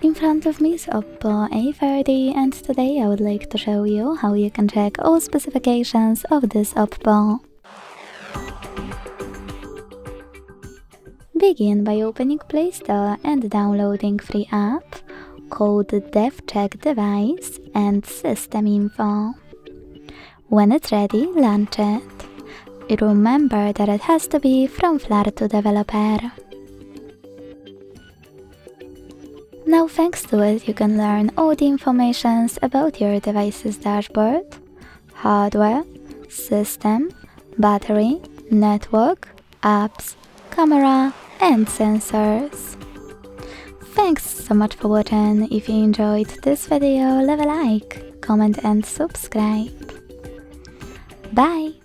In front of me is OPPO A40 and today I would like to show you how you can check all specifications of this OPPO. Begin by opening Play Store and downloading free app called DevCheck Device and System Info. When it's ready, launch it. Remember that it has to be from Flarto developer. Now thanks to it you can learn all the information about your device's dashboard, hardware, system, battery, network, apps, camera and sensors. Thanks so much for watching. If you enjoyed this video, leave a like, comment and subscribe. Bye!